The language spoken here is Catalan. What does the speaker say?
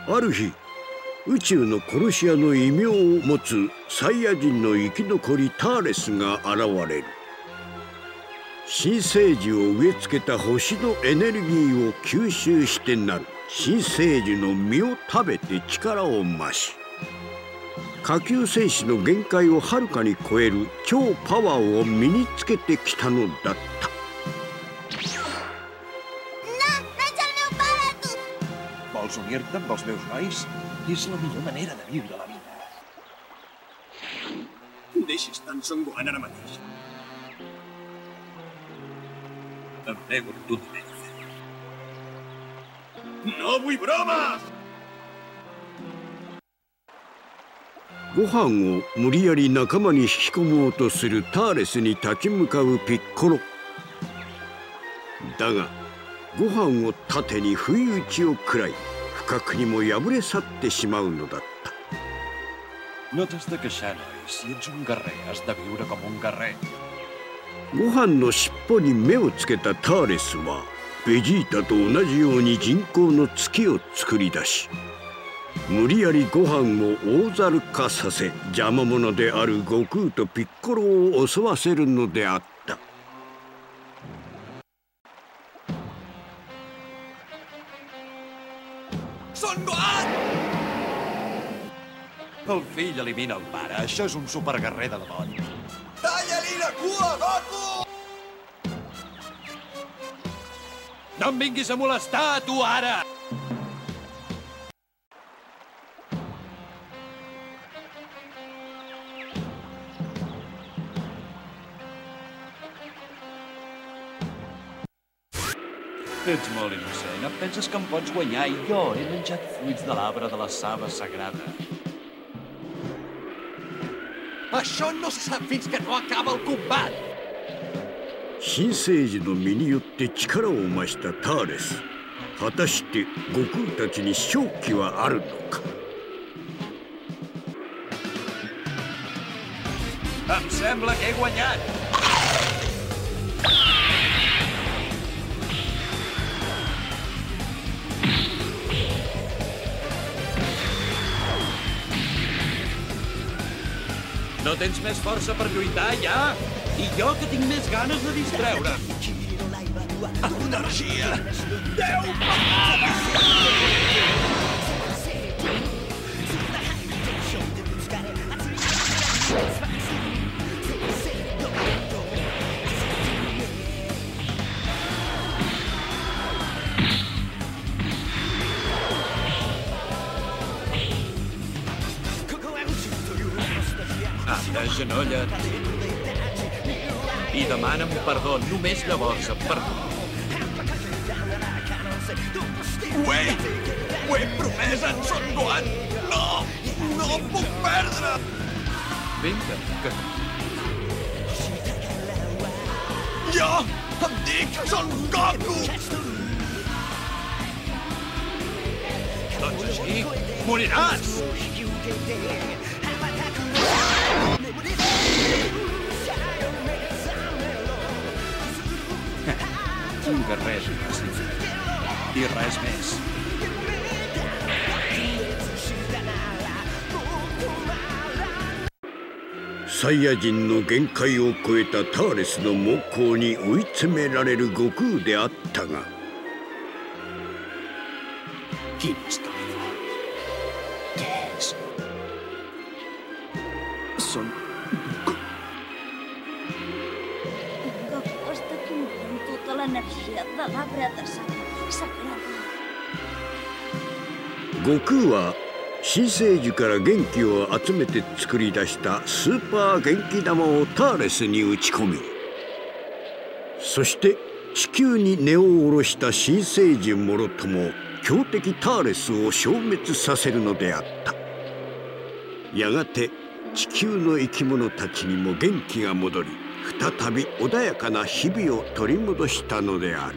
ある日、宇宙の殺し屋の異名を持つサイヤ人の生き残りターレスが現れる。新生児を植え付けた星のエネルギーを吸収してなる新生児の実を食べて力を増し、下級戦士の限界をはるかに超える超パワーを身につけてきたのだった。Vols unir-te amb els meus nois? És la millor manera de viure la vida. Deixis tant Son Gohan ara mateix. Em nego rotundament. No vull bromes! ご飯を無理やり仲間に引き込もうとするターレスに立ち向かうピッコロ。だがご飯を盾に不意打ちを食らい、不覚にも破れ去ってしまうのだった。No t'has de queixar, noi. Si ets un guerrer, has de viure com un guerrer. ご飯の尻尾に目をつけたターレスはベジータと同じように人工の月を作り出し、無理やりご飯を大猿化させ、邪魔者である悟空とピッコロを襲わせるのであった。Son Gohan! El fill elimina el pare. Això és un superguerrer de debò. Talla-li la cua, Goku! No em vinguis a molestar, tu, ara! Ets molt innocent. Et penses que em pots guanyar i jo he menjat fruits de l'arbre de la saba sagrada. Això no se sap fins que no acaba el combat! 新生児の身によって力を増したターレス。果たして悟空たちに勝機はあるのか。Em sembla que he guanyat! No tens més força per lluitar, ja? I jo que tinc més ganes de distreure'm. Energia! Déu! Anda, agenolla't. I demana'm perdó. Només llavors em perdono. Ho he promès en Son Gohan! No! No puc perdre! Vinga, que... Jo em dic Son Goku! Doncs així moriràs! Un guerrer és pacífic. I res més.サイヤ人の限界を超えたターレスの猛攻に追い詰められる悟空であったが、 Quina història. Què és? Són... Goku està contenint tota l'energia de l'arbre de sang sagrada. 悟空は新生児から元気を集めて作り出したスーパー元気玉をターレスに打ち込み、そして地球に根を下ろした新生児もろとも強敵ターレスを消滅させるのであった。やがて地球の生き物たちにも元気が戻り、再び穏やかな日々を取り戻したのである。